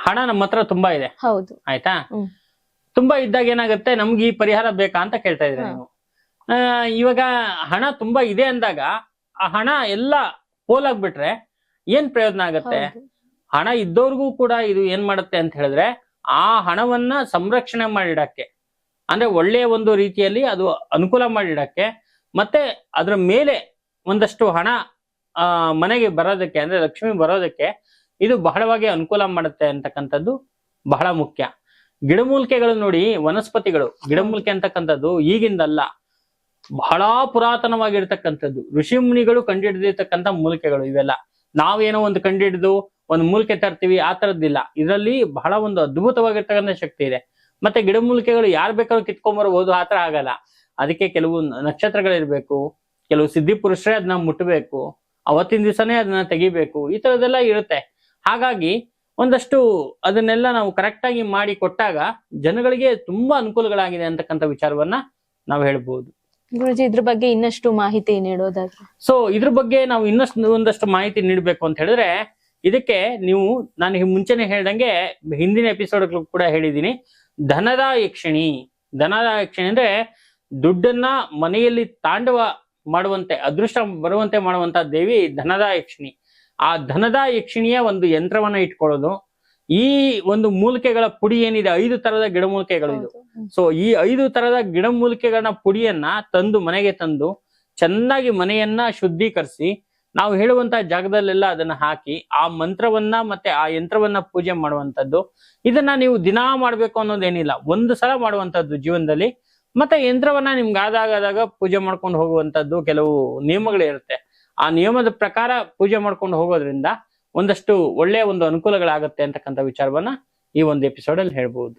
ಹಣ ನಮ್ಮ ಹತ್ರ ತುಂಬಾ ಇದೆ, ಹೌದು. ಆಯ್ತಾ? ತುಂಬಾ ಇದ್ದಾಗ ಏನಾಗುತ್ತೆ, ನಮ್ಗೆ ಈ ಪರಿಹಾರ ಬೇಕಾ ಅಂತ ಕೇಳ್ತಾ ಇದ್ರೆ ನೀವು. ಇವಾಗ ಹಣ ತುಂಬಾ ಇದೆ ಅಂದಾಗ ಆ ಹಣ ಎಲ್ಲ ಪೋಲಾಗ್ಬಿಟ್ರೆ ಏನ್ ಪ್ರಯೋಜನ ಆಗತ್ತೆ? ಹಣ ಇದ್ದವ್ರಿಗೂ ಕೂಡ ಇದು ಏನ್ ಮಾಡುತ್ತೆ ಅಂತ ಹೇಳಿದ್ರೆ, ಆ ಹಣವನ್ನ ಸಂರಕ್ಷಣೆ ಮಾಡಿಡಕ್ಕೆ, ಅಂದ್ರೆ ಒಳ್ಳೆಯ ಒಂದು ರೀತಿಯಲ್ಲಿ ಅದು ಅನುಕೂಲ ಮಾಡಿಡಕ್ಕೆ, ಮತ್ತೆ ಅದ್ರ ಮೇಲೆ ಒಂದಷ್ಟು ಹಣ ಮನೆಗೆ ಬರೋದಕ್ಕೆ, ಅಂದ್ರೆ ಲಕ್ಷ್ಮಿ ಬರೋದಕ್ಕೆ ಇದು ಬಹಳವಾಗಿ ಅನುಕೂಲ ಮಾಡುತ್ತೆ ಅಂತಕ್ಕಂಥದ್ದು ಬಹಳ ಮುಖ್ಯ. ಗಿಡಮೂಲಿಕೆಗಳು ನೋಡಿ, ವನಸ್ಪತಿಗಳು, ಗಿಡಮೂಲಿಕೆ ಅಂತಕ್ಕಂಥದ್ದು ಈಗಿಂದಲ್ಲ, ಬಹಳ ಪುರಾತನವಾಗಿರ್ತಕ್ಕಂಥದ್ದು. ಋಷಿ ಮುನಿಗಳು ಕಂಡುಹಿಡಿದಿರ್ತಕ್ಕಂಥ ಮೂಲಿಕೆಗಳು ಇವೆಲ್ಲ. ನಾವೇನೋ ಒಂದು ಕಂಡುಹಿಡಿದು ಒಂದು ಮೂಲಿಕೆ ತರ್ತೀವಿ, ಆ ತರದ್ದಿಲ್ಲ. ಇದರಲ್ಲಿ ಬಹಳ ಒಂದು ಅದ್ಭುತವಾಗಿರ್ತಕ್ಕಂಥ ಶಕ್ತಿ ಇದೆ. ಮತ್ತೆ ಗಿಡಮೂಲಿಕೆಗಳು ಯಾರು ಬೇಕಾದ್ರೂ ಕಿತ್ಕೊಂಡ್ಬರ್ಬೋದು, ಆತರ ಆಗಲ್ಲ. ಅದಕ್ಕೆ ಕೆಲವು ನಕ್ಷತ್ರಗಳಿರ್ಬೇಕು, ಕೆಲವು ಸಿದ್ಧಿ ಪುರುಷರೇ ಅದನ್ನ ಮುಟ್ಟಬೇಕು, ಅವತ್ತಿನ ದಿವಸನೇ ಅದನ್ನ ತೆಗಿಬೇಕು, ಈ ತರದೆಲ್ಲ ಇರುತ್ತೆ. ಹಾಗಾಗಿ ಒಂದಷ್ಟು ಅದನ್ನೆಲ್ಲ ನಾವು ಕರೆಕ್ಟ್ ಆಗಿ ಮಾಡಿ ಕೊಟ್ಟಾಗ ಜನಗಳಿಗೆ ತುಂಬಾ ಅನುಕೂಲಗಳಾಗಿದೆ ಅಂತಕ್ಕಂಥ ವಿಚಾರವನ್ನ ನಾವು ಹೇಳ್ಬೋದು. ಗುರುಜಿ, ಇದ್ರ ಬಗ್ಗೆ ಇನ್ನಷ್ಟು ಮಾಹಿತಿ ನೀಡೋದಾದ್ರೆ? ಸೊ ಇದ್ರ ಬಗ್ಗೆ ನಾವು ಒಂದಷ್ಟು ಮಾಹಿತಿ ನೀಡಬೇಕು ಅಂತ ಹೇಳಿದ್ರೆ, ಇದಕ್ಕೆ ನೀವು ನಾನು ಮುಂಚೆನೆ ಹೇಳ್ದಂಗೆ ಹಿಂದಿನ ಎಪಿಸೋಡ್ ಕೂಡ ಹೇಳಿದೀನಿ, ಧನದ ಯಕ್ಷಿಣಿ. ಧನದ ಯಕ್ಷಿಣಿ ಅಂದ್ರೆ ದುಡ್ಡನ್ನ ಮನೆಯಲ್ಲಿ ತಾಂಡವ ಮಾಡುವಂತೆ, ಅದೃಷ್ಟ ಬರುವಂತೆ ಮಾಡುವಂತ ದೇವಿ ಧನದ ಯಕ್ಷಿಣಿ. ಆ ಧನದ ಯಕ್ಷಿಣಿಯ ಒಂದು ಯಂತ್ರವನ್ನ ಇಟ್ಕೊಳ್ಳೋದು. ಈ ಒಂದು ಮೂಲಿಕೆಗಳ ಪುಡಿ ಏನಿದೆ, 5 ತರದ ಗಿಡಮೂಲಿಕೆಗಳು ಇದು. ಸೊ ಈ 5 ತರದ ಗಿಡಮೂಲಿಕೆಗಳನ್ನ ಪುಡಿಯನ್ನ ತಂದು ಮನೆಗೆ ತಂದು ಚೆನ್ನಾಗಿ ಮನೆಯನ್ನ ಶುದ್ಧೀಕರಿಸಿ ನಾವು ಹೇಳುವಂತ ಜಾಗದಲ್ಲೆಲ್ಲ ಅದನ್ನ ಹಾಕಿ ಆ ಮಂತ್ರವನ್ನ ಮತ್ತೆ ಆ ಯಂತ್ರವನ್ನ ಪೂಜೆ ಮಾಡುವಂತದ್ದು. ಇದನ್ನ ನೀವು ದಿನಾ ಮಾಡ್ಬೇಕು ಅನ್ನೋದೇನಿಲ್ಲ, ಒಂದು ಸಲ ಮಾಡುವಂತದ್ದು ಜೀವನದಲ್ಲಿ. ಮತ್ತೆ ಯಂತ್ರವನ್ನ ನಿಮ್ಗೆ ಆದಾಗ ಪೂಜೆ ಮಾಡ್ಕೊಂಡು ಹೋಗುವಂತದ್ದು ಕೆಲವು ನಿಯಮಗಳಿರುತ್ತೆ. ಆ ನಿಯಮದ ಪ್ರಕಾರ ಪೂಜೆ ಮಾಡ್ಕೊಂಡು ಹೋಗೋದ್ರಿಂದ ಒಂದಷ್ಟು ಒಳ್ಳೆಯ ಒಂದು ಅನುಕೂಲಗಳಾಗತ್ತೆ ಅಂತಕ್ಕಂಥ ವಿಚಾರವನ್ನ ಈ ಒಂದು ಎಪಿಸೋಡ್ ಅಲ್ಲಿ ಹೇಳ್ಬಹುದು.